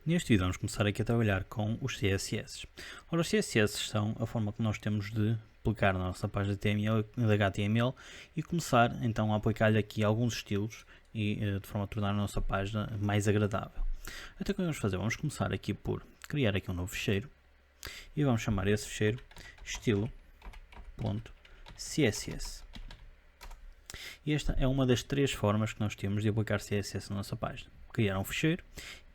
Neste vídeo vamos começar aqui a trabalhar com os CSS. Ora, os CSS são a forma que nós temos de aplicar na nossa página de HTML e começar então a aplicar-lhe aqui alguns estilos e de forma a tornar a nossa página mais agradável. Então o que vamos fazer? Vamos começar aqui por criar aqui um novo ficheiro e vamos chamar esse ficheiro estilo.css. E esta é uma das três formas que nós temos de aplicar CSS na nossa página. Criar um ficheiro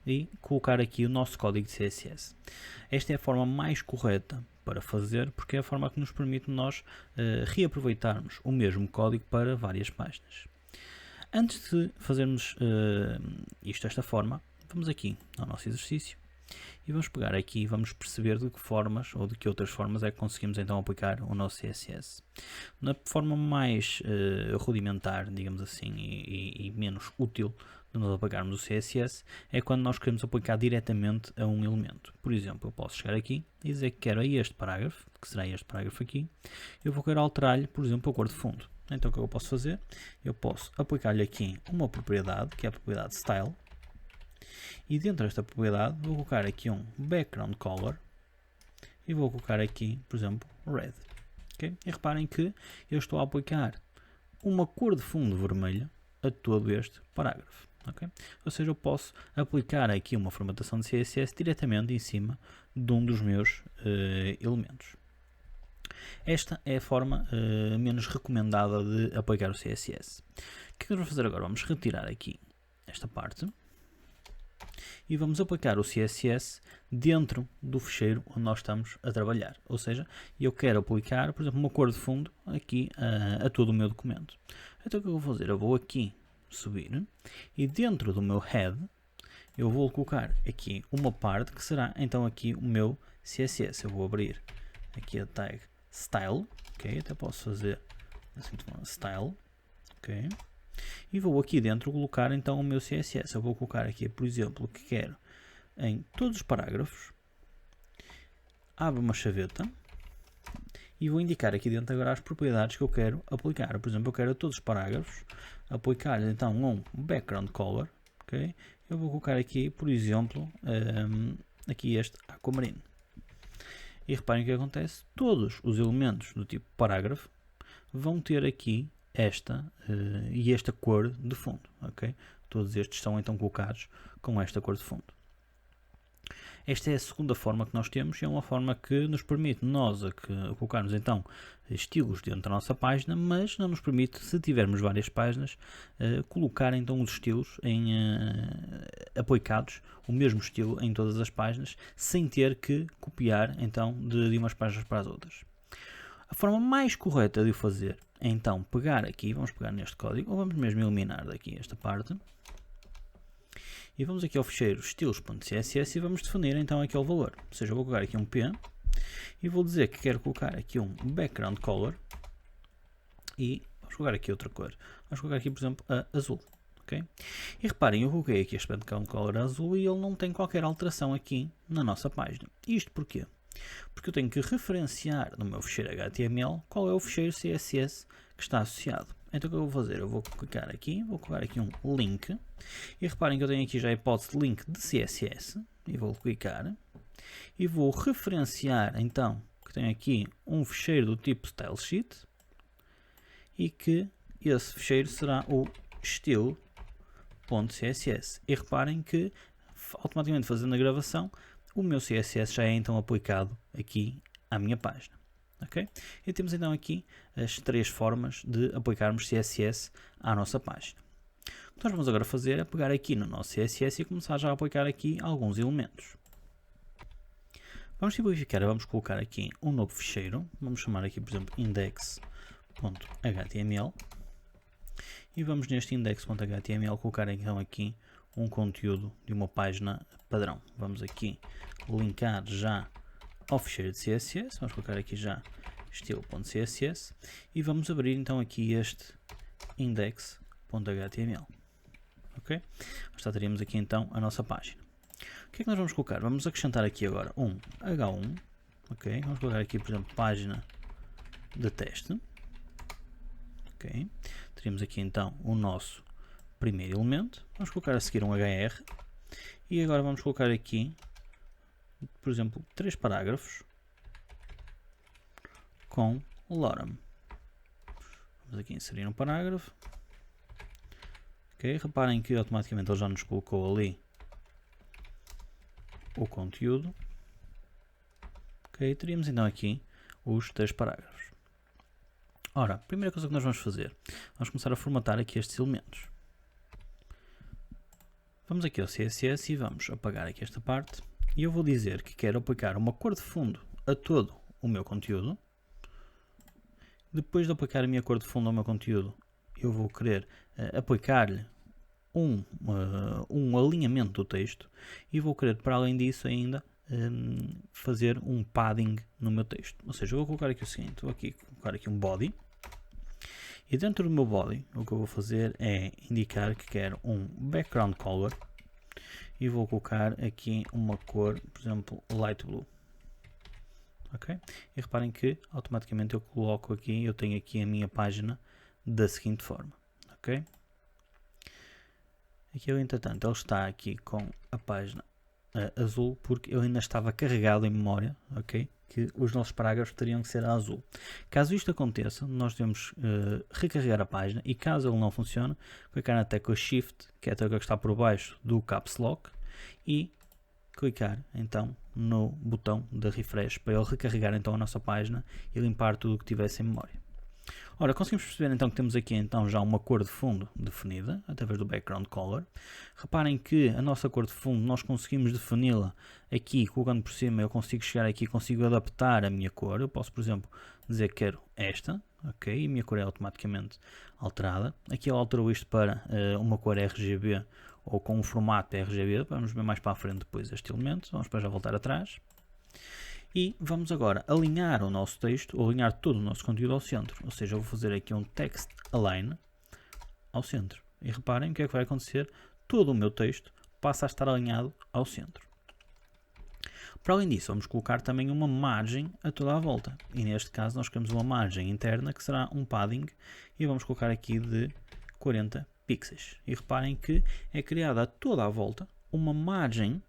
e colocar aqui o nosso código de CSS. Esta é a forma mais correta para fazer, porque é a forma que nos permite nós reaproveitarmos o mesmo código para várias páginas. Antes de fazermos isto desta forma, vamos aqui ao nosso exercício e vamos pegar aqui e vamos perceber de que formas ou de que outras formas é que conseguimos então aplicar o nosso CSS. Na forma mais rudimentar, digamos assim, e menos útil de nós aplicarmos o CSS é quando nós queremos aplicar diretamente a um elemento. Por exemplo, eu posso chegar aqui e dizer que quero a este parágrafo, que será este parágrafo aqui, eu vou querer alterar-lhe, por exemplo, a cor de fundo. Então o que eu posso fazer? Eu posso aplicar-lhe aqui uma propriedade, que é a propriedade style, e dentro desta propriedade vou colocar aqui um background color e vou colocar aqui, por exemplo, red. Okay? E reparem que eu estou a aplicar uma cor de fundo vermelha a todo este parágrafo. Okay? Ou seja, eu posso aplicar aqui uma formatação de CSS diretamente em cima de um dos meus elementos. Esta é a forma menos recomendada de aplicar o CSS. O que vamos fazer agora? Vamos retirar aqui esta parte e vamos aplicar o CSS dentro do ficheiro onde nós estamos a trabalhar. Ou seja, eu quero aplicar, por exemplo, uma cor de fundo aqui a todo o meu documento. Então o que eu vou fazer? Eu vou aqui subir e dentro do meu head eu vou colocar aqui uma parte que será então aqui o meu CSS. Eu vou abrir aqui a tag style, ok? Até posso fazer assim, style, ok? E vou aqui dentro colocar então o meu CSS. Eu vou colocar aqui, por exemplo, o que quero em todos os parágrafos. Abro uma chaveta e vou indicar aqui dentro agora as propriedades que eu quero aplicar. Por exemplo, eu quero a todos os parágrafos aplicar então um background color, ok? Eu vou colocar aqui, por exemplo, aqui este aquamarino. E reparem o que acontece, todos os elementos do tipo parágrafo vão ter aqui esta cor de fundo, ok? Todos estes estão então colocados com esta cor de fundo. Esta é a segunda forma que nós temos e é uma forma que nos permite nós colocarmos então estilos dentro da nossa página, mas não nos permite, se tivermos várias páginas, colocar então os estilos aplicados, o mesmo estilo em todas as páginas, sem ter que copiar então de umas páginas para as outras. A forma mais correta de o fazer é então pegar aqui, vamos pegar neste código, ou vamos mesmo eliminar daqui esta parte, e vamos aqui ao ficheiro estilos.css e vamos definir então aquele valor. Ou seja, eu vou colocar aqui um P e vou dizer que quero colocar aqui um background color e vamos colocar aqui outra cor. Vamos colocar aqui, por exemplo, a azul. Okay? E reparem, eu coloquei aqui este background color azul e ele não tem qualquer alteração aqui na nossa página. Isto porquê? Porque eu tenho que referenciar no meu ficheiro HTML qual é o ficheiro CSS que está associado. Então o que eu vou fazer? Eu vou clicar aqui, vou colocar aqui um link e reparem que eu tenho aqui já a hipótese de link de CSS e vou clicar e vou referenciar então que tenho aqui um ficheiro do tipo stylesheet e que esse ficheiro será o estilo.css e reparem que automaticamente fazendo a gravação o meu CSS já é então aplicado aqui à minha página. Okay? E temos então aqui as três formas de aplicarmos CSS à nossa página. O que nós vamos agora fazer é pegar aqui no nosso CSS e começar já a aplicar aqui alguns elementos. Vamos simplificar, vamos colocar aqui um novo ficheiro, vamos chamar aqui por exemplo index.html e vamos neste index.html colocar então aqui um conteúdo de uma página padrão. Vamos aqui linkar já ao ficheiro de CSS, vamos colocar aqui já estilo.css e vamos abrir então aqui este index.html. Ok? Já teríamos aqui então a nossa página. O que é que nós vamos colocar? Vamos acrescentar aqui agora um H1, ok? Vamos colocar aqui por exemplo página de teste. Ok? Teríamos aqui então o nosso primeiro elemento. Vamos colocar a seguir um HR E agora vamos colocar aqui, por exemplo, 3 parágrafos com lorem. Vamos aqui inserir um parágrafo. Ok, reparem que automaticamente ele já nos colocou ali o conteúdo. Ok, teríamos então aqui os 3 parágrafos. Ora, a primeira coisa que nós vamos fazer, vamos começar a formatar aqui estes elementos. Vamos aqui ao CSS e vamos apagar aqui esta parte. E eu vou dizer que quero aplicar uma cor de fundo a todo o meu conteúdo. Depois de aplicar a minha cor de fundo ao meu conteúdo, eu vou querer aplicar-lhe um alinhamento do texto e vou querer, para além disso, ainda fazer um padding no meu texto. Ou seja, eu vou colocar aqui o seguinte, vou aqui colocar aqui um body e dentro do meu body o que eu vou fazer é indicar que quero um background color e vou colocar aqui uma cor, por exemplo, light blue. Ok? E reparem que automaticamente eu coloco aqui, eu tenho aqui a minha página da seguinte forma. Ok? Aqui eu, entretanto, ele está aqui com a página azul porque eu ainda estava carregado em memória, ok? Que os nossos parágrafos teriam que ser a azul. Caso isto aconteça, nós devemos recarregar a página e caso ele não funcione, clicar na tecla Shift, que é a tecla que está por baixo do Caps Lock, e clicar então no botão de refresh para ele recarregar então a nossa página e limpar tudo o que tivesse em memória. Ora, conseguimos perceber então que temos aqui então já uma cor de fundo definida através do background color. Reparem que a nossa cor de fundo nós conseguimos defini-la aqui, colocando por cima, eu consigo chegar aqui, consigo adaptar a minha cor. Eu posso, por exemplo, dizer que quero esta, ok? E a minha cor é automaticamente alterada. Aqui ele alterou isto para uma cor RGB ou com um formato RGB. Vamos ver mais para a frente depois este elemento. Vamos para já voltar atrás. E vamos agora alinhar o nosso texto, ou alinhar todo o nosso conteúdo ao centro. Ou seja, eu vou fazer aqui um text align ao centro. E reparem o que é que vai acontecer. Todo o meu texto passa a estar alinhado ao centro. Para além disso, vamos colocar também uma margem a toda a volta. E neste caso nós queremos uma margem interna que será um padding. E vamos colocar aqui de 40 pixels. E reparem que é criada a toda a volta uma margem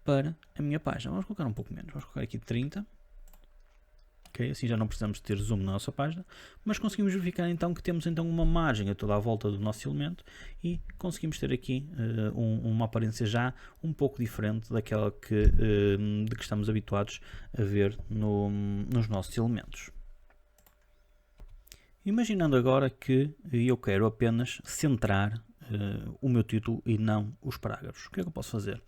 para a minha página. Vamos colocar um pouco menos, vamos colocar aqui 30, ok? Assim já não precisamos ter zoom na nossa página, mas conseguimos verificar então que temos então uma margem a toda a volta do nosso elemento e conseguimos ter aqui uma aparência já um pouco diferente daquela de que estamos habituados a ver nos nossos elementos. Imaginando agora que eu quero apenas centrar o meu título e não os parágrafos. O que é que eu posso fazer?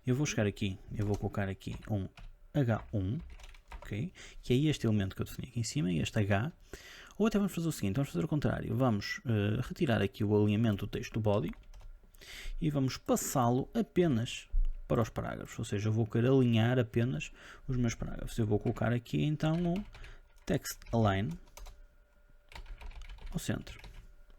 Eu vou chegar aqui, eu vou colocar aqui um H1, okay? Que é este elemento que eu defini aqui em cima, este H. Ou até vamos fazer o seguinte, vamos fazer o contrário. Vamos retirar aqui o alinhamento do texto do body e vamos passá-lo apenas para os parágrafos. Ou seja, eu vou querer alinhar apenas os meus parágrafos. Eu vou colocar aqui então um text align ao centro.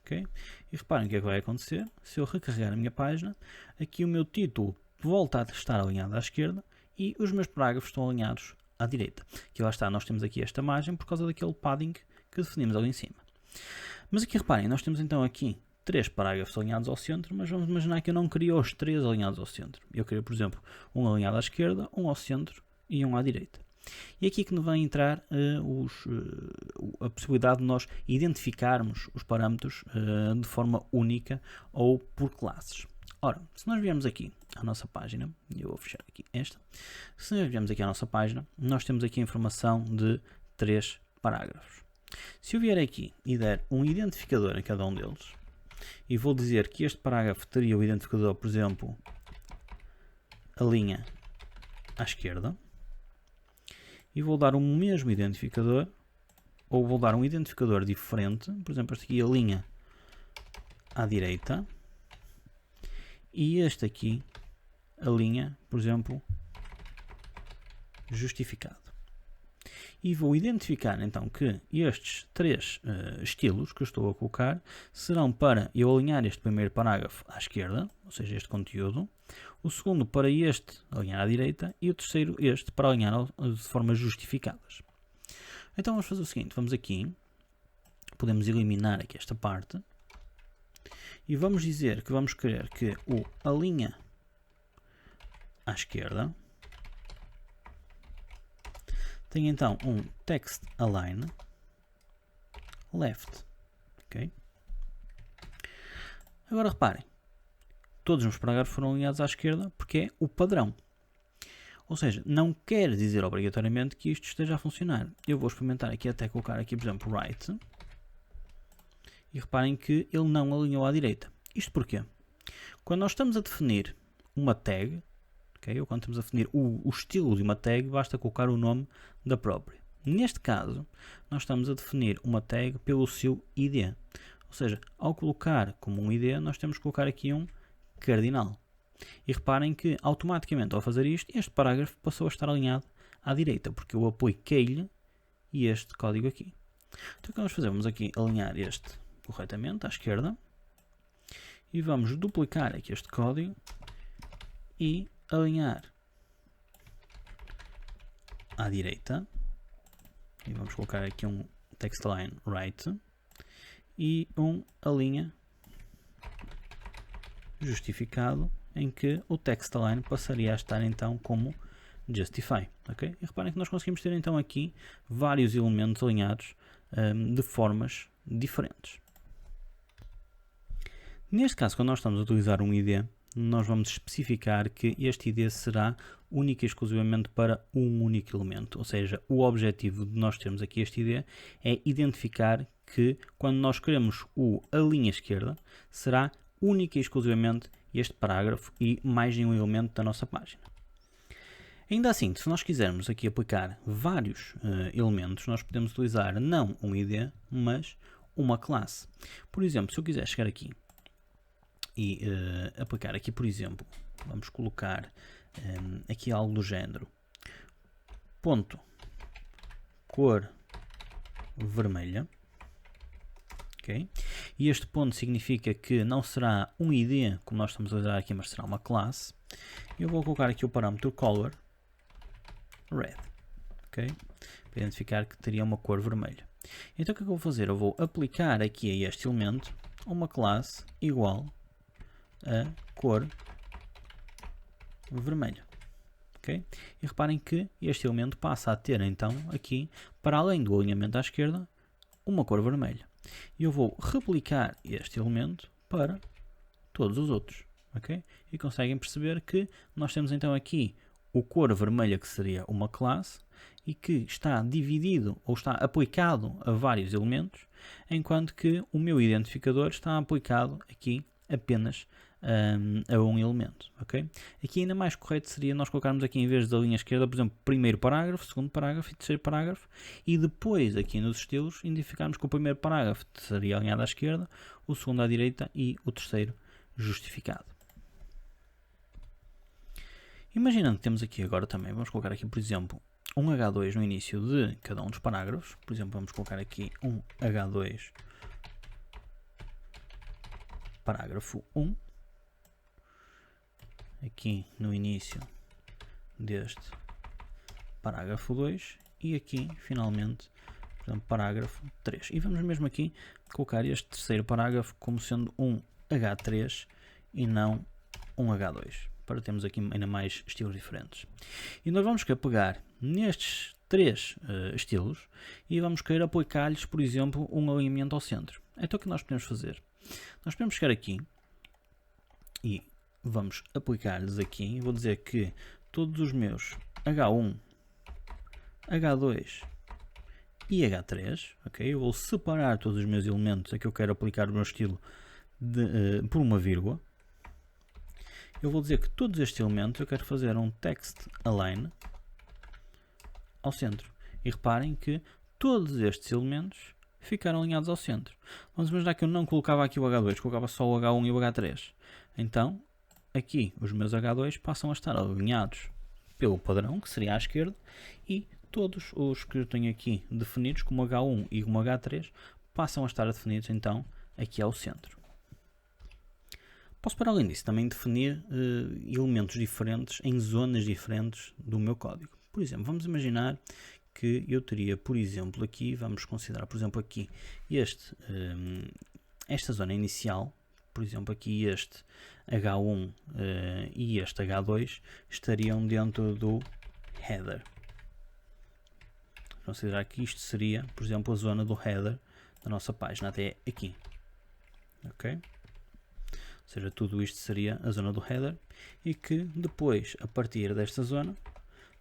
Okay? E reparem o que é que vai acontecer. Se eu recarregar a minha página, aqui o meu título volta a estar alinhado à esquerda e os meus parágrafos estão alinhados à direita. Aqui lá está, nós temos aqui esta margem por causa daquele padding que definimos ali em cima. Mas aqui reparem, nós temos então aqui 3 parágrafos alinhados ao centro, mas vamos imaginar que eu não queria os 3 alinhados ao centro. Eu queria, por exemplo, um alinhado à esquerda, um ao centro e um à direita. E aqui que nos vai entrar a possibilidade de nós identificarmos os parâmetros de forma única ou por classes. Ora, se nós viermos aqui à nossa página, eu vou fechar aqui esta, se nós viermos aqui à nossa página, nós temos aqui a informação de 3 parágrafos. Se eu vier aqui e der um identificador a cada um deles, e vou dizer que este parágrafo teria o identificador, por exemplo, a linha à esquerda, e vou dar o mesmo identificador, ou vou dar um identificador diferente, por exemplo, este aqui a linha à direita, e este aqui a linha, por exemplo, justificado. E vou identificar então que estes 3 estilos que eu estou a colocar serão para eu alinhar este primeiro parágrafo à esquerda, ou seja, este conteúdo, o segundo para este alinhar à direita e o terceiro este para alinhar de formas justificadas. Então vamos fazer o seguinte, vamos aqui, podemos eliminar aqui esta parte e vamos dizer que vamos querer que o alinha à esquerda. Tenho então um text align left. Okay? Agora reparem, todos os meus parágrafos foram alinhados à esquerda porque é o padrão. Ou seja, não quer dizer obrigatoriamente que isto esteja a funcionar. Eu vou experimentar aqui até colocar aqui, por exemplo, right. E reparem que ele não alinhou à direita. Isto porquê? Quando nós estamos a definir uma tag, okay, ou quando estamos a definir o estilo de uma tag, basta colocar o nome da própria. Neste caso, nós estamos a definir uma tag pelo seu ID. Ou seja, ao colocar como um ID, nós temos que colocar aqui um cardinal. E reparem que, automaticamente, ao fazer isto, este parágrafo passou a estar alinhado à direita, porque eu apliquei-lhe este código aqui. Então o que vamos fazer? Vamos aqui alinhar este corretamente à esquerda. E vamos duplicar aqui este código e alinhar à direita. E vamos colocar aqui um text align right e um alinha justificado, em que o text align passaria a estar então como justify. Okay? E reparem que nós conseguimos ter então aqui vários elementos alinhados de formas diferentes. Neste caso, quando nós estamos a utilizar um ID, nós vamos especificar que este ID será único e exclusivamente para um único elemento. Ou seja, o objetivo de nós termos aqui este ID é identificar que quando nós queremos a linha esquerda, será única e exclusivamente este parágrafo e mais nenhum elemento da nossa página. Ainda assim, se nós quisermos aqui aplicar vários elementos, nós podemos utilizar não um ID, mas uma classe. Por exemplo, se eu quiser chegar aqui e aplicar aqui, por exemplo, vamos colocar aqui algo do género ponto cor vermelha. Okay? E este ponto significa que não será um ID, como nós estamos a usar aqui, mas será uma classe. Eu vou colocar aqui o parâmetro color red, okay? Para identificar que teria uma cor vermelha. Então o que é que eu vou fazer? Eu vou aplicar aqui a este elemento uma classe igual a cor vermelha. Okay? E reparem que este elemento passa a ter então aqui, para além do alinhamento à esquerda, uma cor vermelha. E eu vou replicar este elemento para todos os outros. Okay? E conseguem perceber que nós temos então aqui o cor vermelha, que seria uma classe, e que está dividido ou está aplicado a vários elementos, enquanto que o meu identificador está aplicado aqui apenas a um elemento. Okay? Aqui ainda mais correto seria nós colocarmos aqui, em vez da linha esquerda, por exemplo, primeiro parágrafo, segundo parágrafo e terceiro parágrafo, e depois aqui nos estilos identificarmos que o primeiro parágrafo seria alinhado à esquerda, o segundo à direita e o terceiro justificado. Imaginando que temos aqui agora também, vamos colocar aqui, por exemplo, um H2 no início de cada um dos parágrafos. Por exemplo, vamos colocar aqui um H2 parágrafo 1. Aqui no início deste parágrafo 2 e aqui finalmente, portanto, parágrafo 3. E vamos mesmo aqui colocar este terceiro parágrafo como sendo um H3 e não um H2, para termos aqui ainda mais estilos diferentes. E nós vamos querer pegar nestes três estilos e vamos querer aplicar-lhes, por exemplo, um alinhamento ao centro. Então o que nós podemos fazer? Nós podemos chegar aqui e vamos aplicar-lhes aqui. Vou dizer que todos os meus H1, H2 e H3, ok? Eu vou separar todos os meus elementos a que eu quero aplicar o meu estilo por uma vírgula. Eu vou dizer que todos estes elementos eu quero fazer um text align ao centro. E reparem que todos estes elementos ficaram alinhados ao centro. Vamos imaginar que eu não colocava aqui o H2, colocava só o H1 e o H3. Então, aqui os meus H2 passam a estar alinhados pelo padrão, que seria à esquerda, e todos os que eu tenho aqui definidos como H1 e como H3 passam a estar definidos então aqui ao centro. Posso, para além disso, também definir elementos diferentes em zonas diferentes do meu código. Por exemplo, vamos imaginar que eu teria, por exemplo, aqui, vamos considerar, por exemplo, aqui esta zona inicial por exemplo, aqui este H1 e este H2 estariam dentro do header. Considerar que isto seria, por exemplo, a zona do header da nossa página até aqui. Ok? Ou seja, tudo isto seria a zona do header e que depois, a partir desta zona,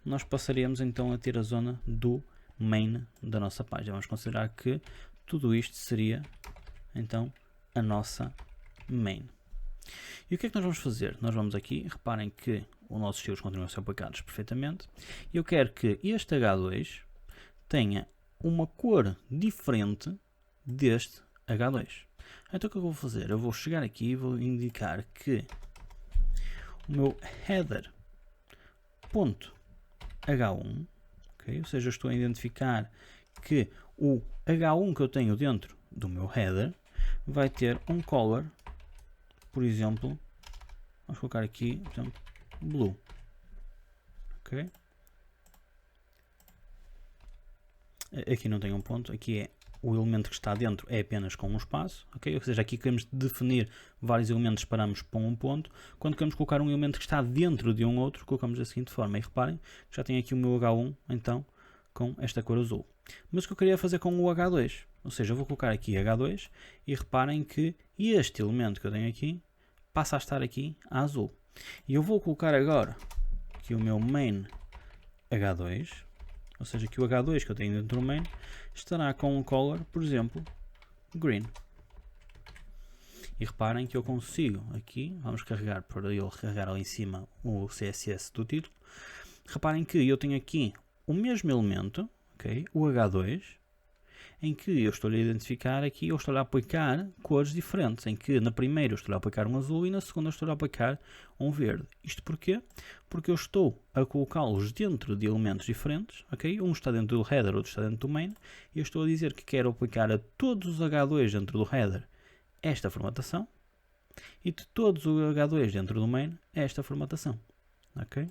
nós passaríamos então a ter a zona do main da nossa página. Vamos considerar que tudo isto seria então a nossa main. E o que é que nós vamos fazer? Nós vamos aqui, reparem que os nossos estilos continuam a ser aplicados perfeitamente. Eu quero que este H2 tenha uma cor diferente deste H2. Então o que eu vou fazer? Eu vou chegar aqui e vou indicar que o meu header.h1, okay? Ou seja, eu estou a identificar que o H1 que eu tenho dentro do meu header vai ter um color, por exemplo, vamos colocar aqui, por exemplo, blue. Ok? Aqui não tem um ponto, aqui é o elemento que está dentro é apenas com um espaço, ok? Ou seja, aqui queremos definir vários elementos, paramos para um ponto. Quando queremos colocar um elemento que está dentro de um outro, colocamos da seguinte forma. E reparem, já tenho aqui o meu H1, então, com esta cor azul. Mas o que eu queria fazer com o H2, ou seja, eu vou colocar aqui H2 e reparem que este elemento que eu tenho aqui passa a estar aqui a azul. E eu vou colocar agora aqui o meu main H2, ou seja, que o H2 que eu tenho dentro do main estará com um color, por exemplo, green. E reparem que eu consigo aqui, vamos carregar para ele carregar ali em cima o CSS do título. Reparem que eu tenho aqui o mesmo elemento, okay, o H2, em que eu estou a identificar aqui, eu estou a aplicar cores diferentes, em que na primeira eu estou a aplicar um azul e na segunda eu estou a aplicar um verde. Isto porquê? Porque eu estou a colocá-los dentro de elementos diferentes, ok? Um está dentro do header, outro está dentro do main, e eu estou a dizer que quero aplicar a todos os H2 dentro do header esta formatação, e de todos os H2 dentro do main esta formatação, ok?